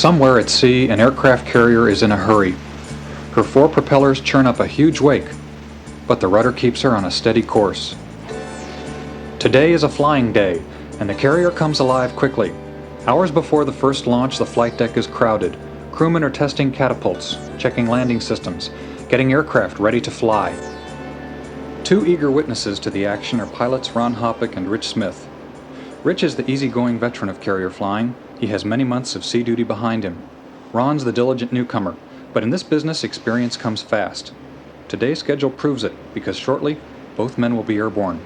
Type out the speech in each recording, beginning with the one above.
Somewhere at sea, an aircraft carrier is in a hurry. Her 4 propellers churn up a huge wake, but the rudder keeps her on a steady course. Today is a flying day, and the carrier comes alive quickly. Hours before the first launch, the flight deck is crowded. Crewmen are testing catapults, checking landing systems, getting aircraft ready to fly. 2 eager witnesses to the action are pilots Ron Hoppick and Rich Smith. Rich is the easygoing veteran of carrier flying. He has many months of sea duty behind him. Ron's the diligent newcomer, but in this business experience comes fast. Today's schedule proves it, because shortly, both men will be airborne.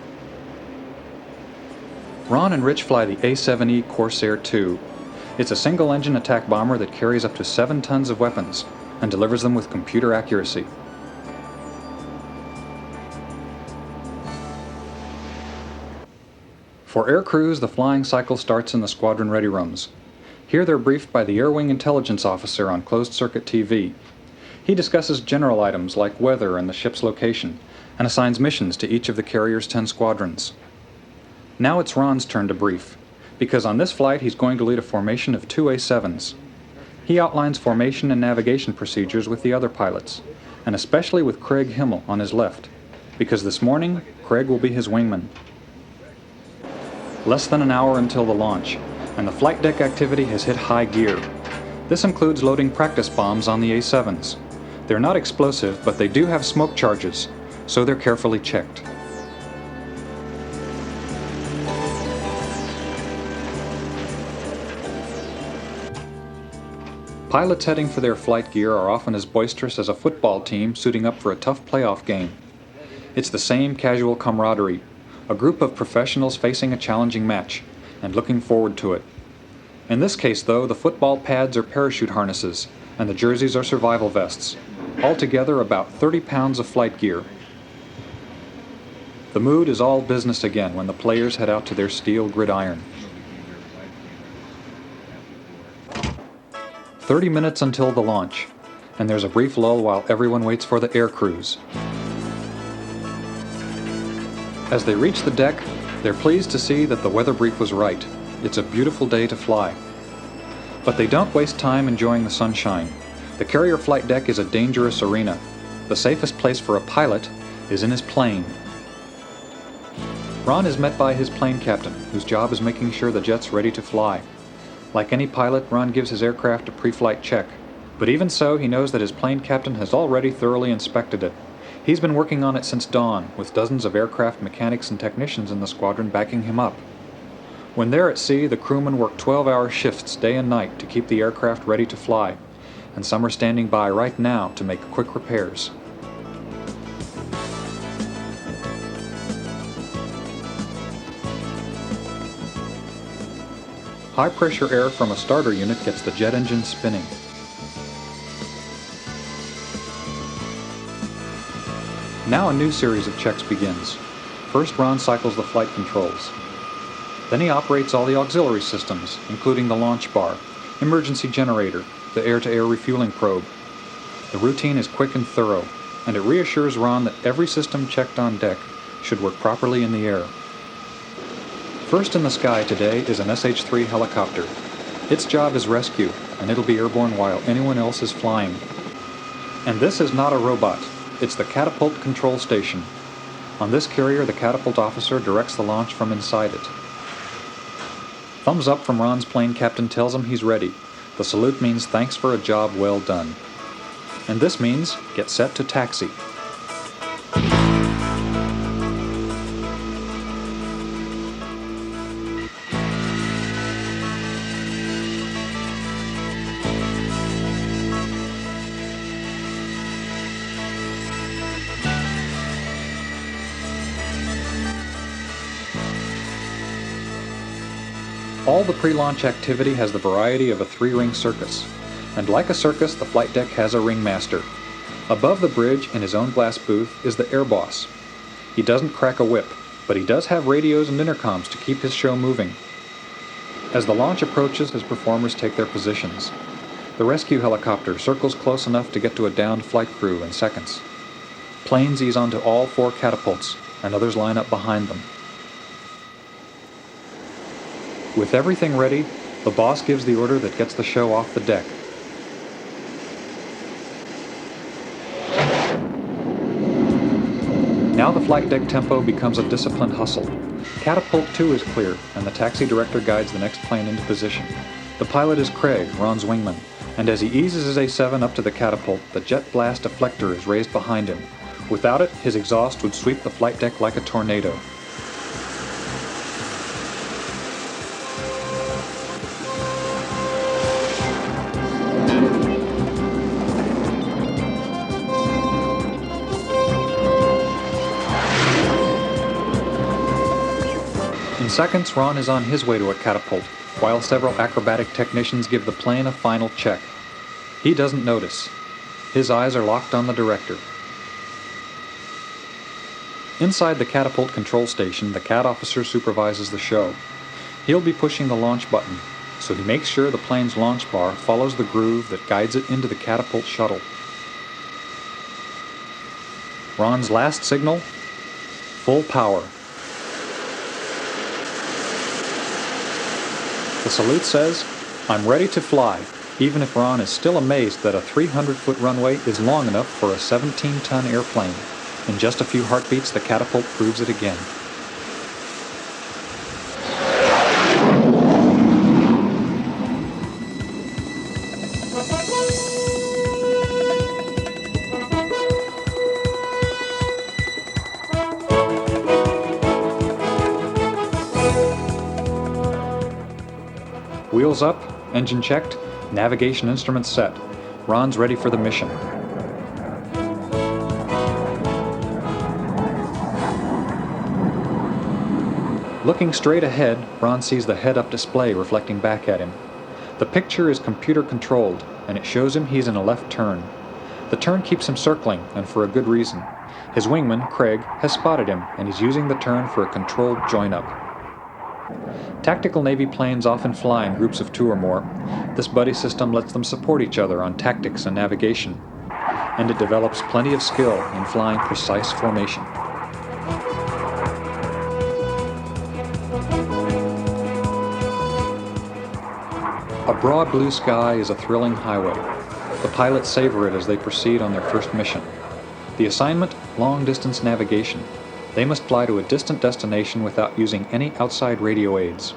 Ron and Rich fly the A-7E Corsair II. It's a single-engine attack bomber that carries up to 7 tons of weapons and delivers them with computer accuracy. For air crews, the flying cycle starts in the squadron ready rooms. Here they're briefed by the Air Wing Intelligence Officer on closed-circuit TV. He discusses general items like weather and the ship's location, and assigns missions to each of the carrier's 10 squadrons. Now it's Ron's turn to brief, because on this flight he's going to lead a formation of 2 A-7s. He outlines formation and navigation procedures with the other pilots, and especially with Craig Himmel on his left, because this morning Craig will be his wingman. Less than an hour until the launch, and the flight deck activity has hit high gear. This includes loading practice bombs on the A-7s. They're not explosive, but they do have smoke charges, so they're carefully checked. Pilots heading for their flight gear are often as boisterous as a football team suiting up for a tough playoff game. It's the same casual camaraderie, a group of professionals facing a challenging match, and looking forward to it. In this case, though, the football pads are parachute harnesses, and the jerseys are survival vests. Altogether about 30 pounds of flight gear. The mood is all business again when the players head out to their steel gridiron. 30 minutes until the launch, and there's a brief lull while everyone waits for the air crews. As they reach the deck, they're pleased to see that the weather brief was right. It's a beautiful day to fly. But they don't waste time enjoying the sunshine. The carrier flight deck is a dangerous arena. The safest place for a pilot is in his plane. Ron is met by his plane captain, whose job is making sure the jet's ready to fly. Like any pilot, Ron gives his aircraft a pre-flight check. But even so, he knows that his plane captain has already thoroughly inspected it. He's been working on it since dawn, with dozens of aircraft mechanics and technicians in the squadron backing him up. When they're at sea, the crewmen work 12-hour shifts day and night to keep the aircraft ready to fly, and some are standing by right now to make quick repairs. High-pressure air from a starter unit gets the jet engine spinning. Now a new series of checks begins. First, Ron cycles the flight controls. Then he operates all the auxiliary systems, including the launch bar, emergency generator, the air-to-air refueling probe. The routine is quick and thorough, and it reassures Ron that every system checked on deck should work properly in the air. First in the sky today is an SH-3 helicopter. Its job is rescue, and it'll be airborne while anyone else is flying. And this is not a robot. It's the catapult control station. On this carrier, the catapult officer directs the launch from inside it. Thumbs up from Ron's plane captain tells him he's ready. The salute means thanks for a job well done. And this means get set to taxi. All the pre-launch activity has the variety of a 3-ring circus, and like a circus, the flight deck has a ringmaster. Above the bridge, in his own glass booth, is the air boss. He doesn't crack a whip, but he does have radios and intercoms to keep his show moving. As the launch approaches, his performers take their positions. The rescue helicopter circles close enough to get to a downed flight crew in seconds. Planes ease onto all 4 catapults, and others line up behind them. With everything ready, The boss gives the order that gets the show off the deck. Now the flight deck tempo becomes a disciplined hustle. Catapult 2 is clear, and the taxi director guides the next plane into position. The pilot is Craig, Ron's wingman, and as he eases his A7 up to the catapult, the jet blast deflector is raised behind him. Without it, his exhaust would sweep the flight deck like a tornado. In seconds, Ron is on his way to a catapult, while several acrobatic technicians give the plane a final check. He doesn't notice. His eyes are locked on the director. Inside the catapult control station, the CAT officer supervises the show. He'll be pushing the launch button, so he makes sure the plane's launch bar follows the groove that guides it into the catapult shuttle. Ron's last signal: full power. The salute says, "I'm ready to fly," even if Ron is still amazed that a 300-foot runway is long enough for a 17-ton airplane. In just a few heartbeats, the catapult proves it again. Wheels up, engine checked, navigation instruments set. Ron's ready for the mission. Looking straight ahead, Ron sees the head-up display reflecting back at him. The picture is computer-controlled, and it shows him he's in a left turn. The turn keeps him circling, and for a good reason. His wingman, Craig, has spotted him, and he's using the turn for a controlled join-up. Tactical Navy planes often fly in groups of 2 or more. This buddy system lets them support each other on tactics and navigation, and it develops plenty of skill in flying precise formation. A broad blue sky is a thrilling highway. The pilots savor it as they proceed on their first mission. The assignment: long-distance navigation. They must fly to a distant destination without using any outside radio aids.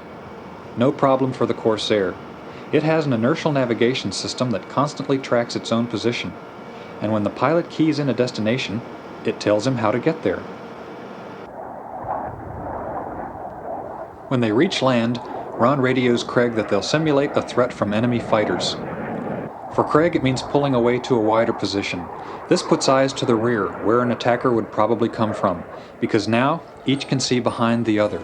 No problem for the Corsair. It has an inertial navigation system that constantly tracks its own position, and when the pilot keys in a destination, it tells him how to get there. When they reach land, Ron radios Craig that they'll simulate a threat from enemy fighters. For Craig, it means pulling away to a wider position. This puts eyes to the rear, where an attacker would probably come from, because now each can see behind the other.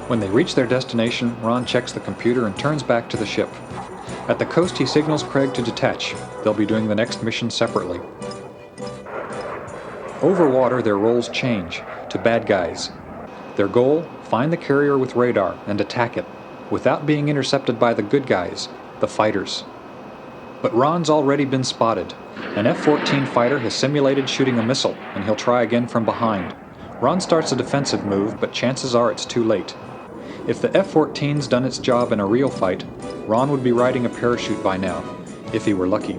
When they reach their destination, Ron checks the computer and turns back to the ship. At the coast, he signals Craig to detach. They'll be doing the next mission separately. Over water, their roles change to bad guys. Their goal: find the carrier with radar and attack it, without being intercepted by the good guys, the fighters. But Ron's already been spotted. An F-14 fighter has simulated shooting a missile, and he'll try again from behind. Ron starts a defensive move, but chances are it's too late. If the F-14's done its job in a real fight, Ron would be riding a parachute by now, if he were lucky.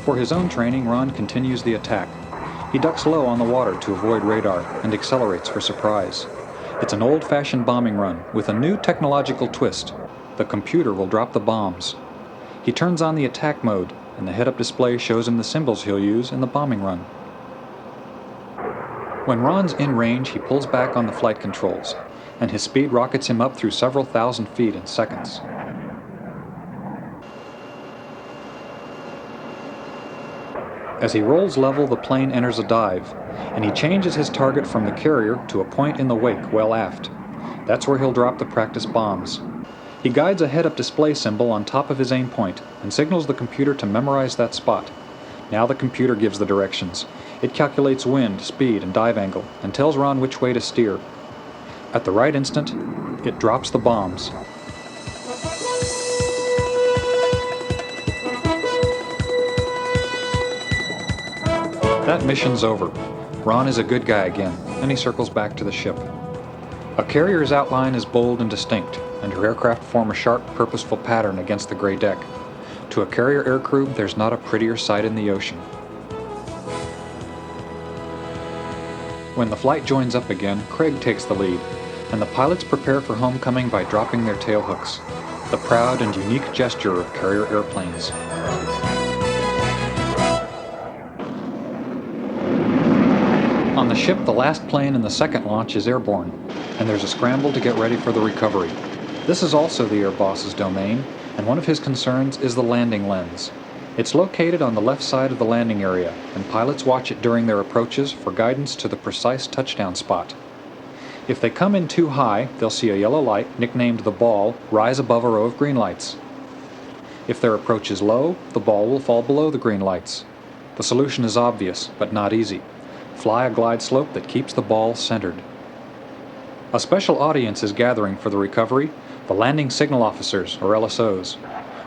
For his own training, Ron continues the attack. He ducks low on the water to avoid radar and accelerates for surprise. It's an old-fashioned bombing run with a new technological twist. The computer will drop the bombs. He turns on the attack mode, and the head-up display shows him the symbols he'll use in the bombing run. When Ron's in range, he pulls back on the flight controls, and his speed rockets him up through several thousand feet in seconds. As he rolls level, the plane enters a dive, and he changes his target from the carrier to a point in the wake well aft. That's where he'll drop the practice bombs. He guides a head-up display symbol on top of his aim point and signals the computer to memorize that spot. Now the computer gives the directions. It calculates wind, speed, and dive angle and tells Ron which way to steer. At the right instant, it drops the bombs. That mission's over. Ron is a good guy again, and he circles back to the ship. A carrier's outline is bold and distinct, and her aircraft form a sharp, purposeful pattern against the gray deck. To a carrier aircrew, there's not a prettier sight in the ocean. When the flight joins up again, Craig takes the lead, and the pilots prepare for homecoming by dropping their tailhooks, the proud and unique gesture of carrier airplanes. On the ship, the last plane in the second launch is airborne, and there's a scramble to get ready for the recovery. This is also the Air Boss's domain, and one of his concerns is the landing lens. It's located on the left side of the landing area, and pilots watch it during their approaches for guidance to the precise touchdown spot. If they come in too high, they'll see a yellow light, nicknamed the ball, rise above a row of green lights. If their approach is low, the ball will fall below the green lights. The solution is obvious, but not easy. Fly a glide slope that keeps the ball centered. A special audience is gathering for the recovery, the landing signal officers, or LSOs.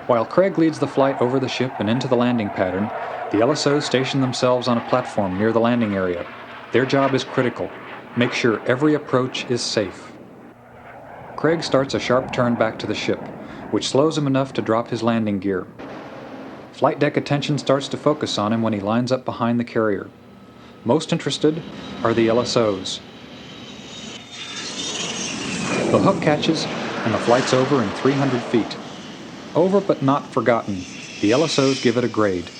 While Craig leads the flight over the ship and into the landing pattern, the LSOs station themselves on a platform near the landing area. Their job is critical. Make sure every approach is safe. Craig starts a sharp turn back to the ship, which slows him enough to drop his landing gear. Flight deck attention starts to focus on him when he lines up behind the carrier. Most interested are the LSOs. The hook catches, and the flight's over in 300 feet. Over but not forgotten, the LSOs give it a grade.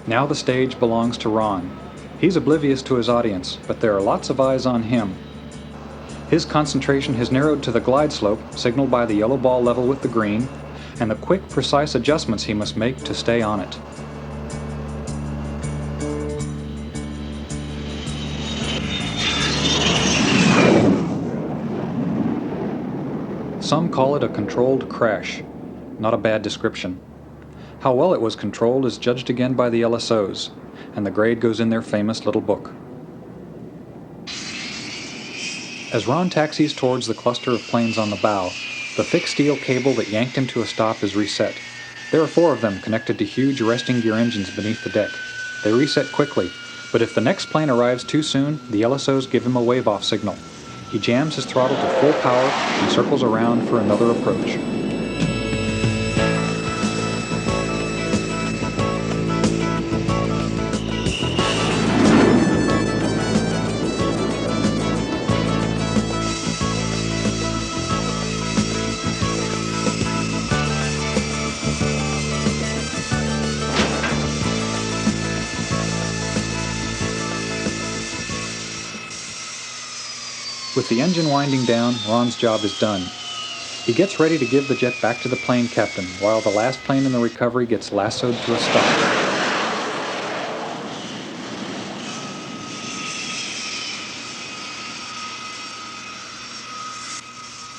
Now the stage belongs to Ron. He's oblivious to his audience, but there are lots of eyes on him. His concentration has narrowed to the glide slope, signaled by the yellow ball level with the green, and the quick, precise adjustments he must make to stay on it. Some call it a controlled crash. Not a bad description. How well it was controlled is judged again by the LSOs, and the grade goes in their famous little book. As Ron taxis towards the cluster of planes on the bow, the thick steel cable that yanked him to a stop is reset. There are 4 of them connected to huge arresting gear engines beneath the deck. They reset quickly, but if the next plane arrives too soon, the LSOs give him a wave-off signal. He jams his throttle to full power and circles around for another approach. With the engine winding down, Ron's job is done. He gets ready to give the jet back to the plane captain, while the last plane in the recovery gets lassoed to a stop.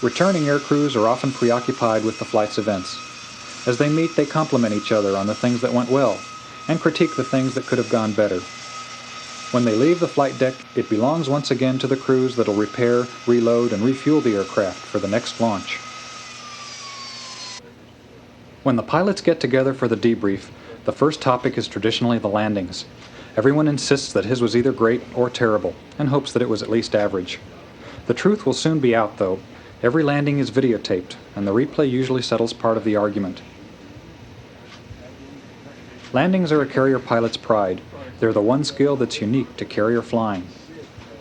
Returning aircrews are often preoccupied with the flight's events. As they meet, they compliment each other on the things that went well, and critique the things that could have gone better. When they leave the flight deck, it belongs once again to the crews that'll repair, reload, and refuel the aircraft for the next launch. When the pilots get together for the debrief, the first topic is traditionally the landings. Everyone insists that his was either great or terrible, and hopes that it was at least average. The truth will soon be out, though. Every landing is videotaped, and the replay usually settles part of the argument. Landings are a carrier pilot's pride. They're the one skill that's unique to carrier flying.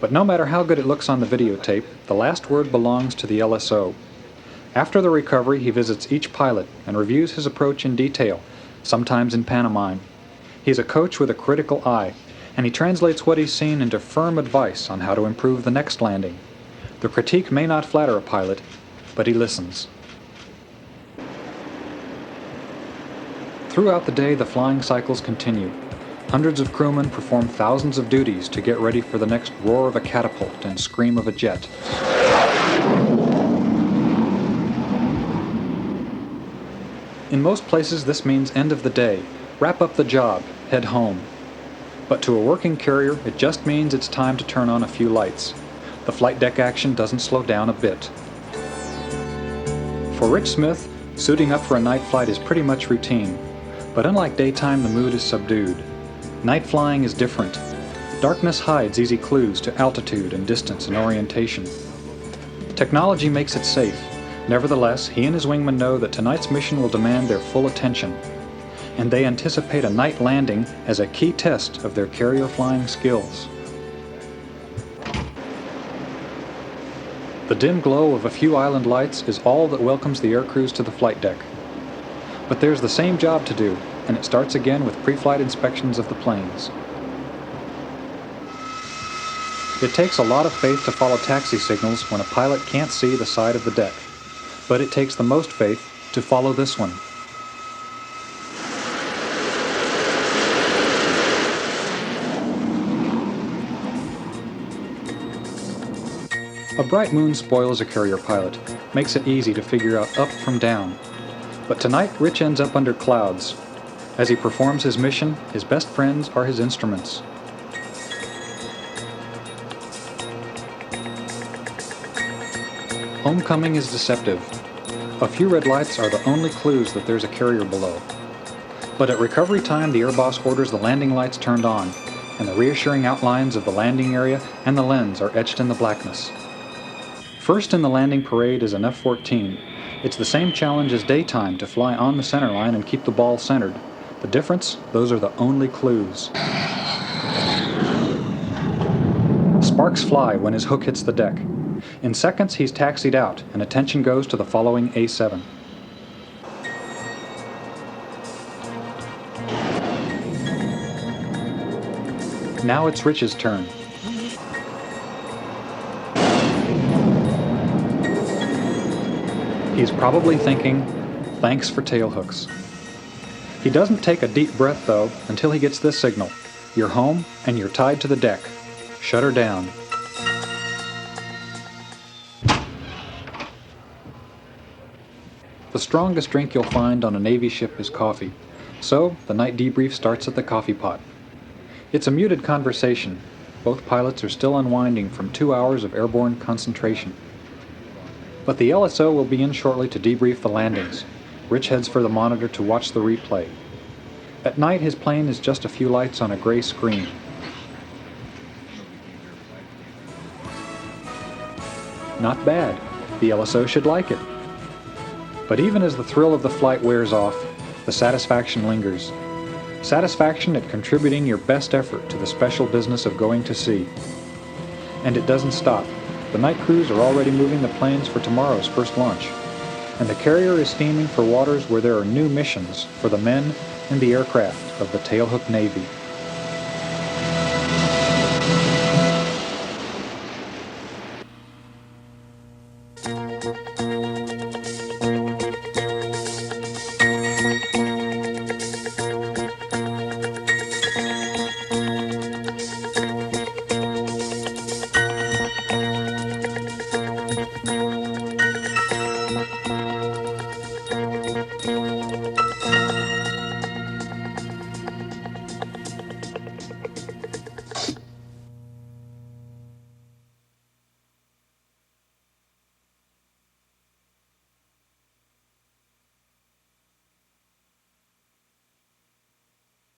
But no matter how good it looks on the videotape, the last word belongs to the LSO. After the recovery, he visits each pilot and reviews his approach in detail, sometimes in pantomime. He's a coach with a critical eye, and he translates what he's seen into firm advice on how to improve the next landing. The critique may not flatter a pilot, but he listens. Throughout the day, the flying cycles continue. Hundreds of crewmen perform thousands of duties to get ready for the next roar of a catapult and scream of a jet. In most places, this means end of the day. Wrap up the job, head home. But to a working carrier, it just means it's time to turn on a few lights. The flight deck action doesn't slow down a bit. For Rich Smith, suiting up for a night flight is pretty much routine. But unlike daytime, the mood is subdued. Night flying is different. Darkness hides easy clues to altitude and distance and orientation. Technology makes it safe. Nevertheless, he and his wingmen know that tonight's mission will demand their full attention, and they anticipate a night landing as a key test of their carrier flying skills. The dim glow of a few island lights is all that welcomes the air crews to the flight deck. But there's the same job to do, and it starts again with pre-flight inspections of the planes. It takes a lot of faith to follow taxi signals when a pilot can't see the side of the deck, but it takes the most faith to follow this one. A bright moon spoils a carrier pilot, makes it easy to figure out up from down. But tonight, Rich ends up under clouds. As he performs his mission, his best friends are his instruments. Homecoming is deceptive. A few red lights are the only clues that there's a carrier below. But at recovery time, the air boss orders the landing lights turned on, and the reassuring outlines of the landing area and the lens are etched in the blackness. First in the landing parade is an F-14. It's the same challenge as daytime to fly on the center line and keep the ball centered. The difference? Those are the only clues. Sparks fly when his hook hits the deck. In seconds, he's taxied out, and attention goes to the following A7. Now it's Rich's turn. He's probably thinking, thanks for tailhooks. He doesn't take a deep breath, though, until he gets this signal. You're home, and you're tied to the deck. Shut her down. The strongest drink you'll find on a Navy ship is coffee, so the night debrief starts at the coffee pot. It's a muted conversation. Both pilots are still unwinding from 2 hours of airborne concentration. But the LSO will be in shortly to debrief the landings. Rich heads for the monitor to watch the replay. At night, his plane is just a few lights on a gray screen. Not bad. The LSO should like it. But even as the thrill of the flight wears off, the satisfaction lingers. Satisfaction at contributing your best effort to the special business of going to sea. And it doesn't stop. The night crews are already moving the planes for tomorrow's first launch, and the carrier is steaming for waters where there are new missions for the men and the aircraft of the Tailhook Navy.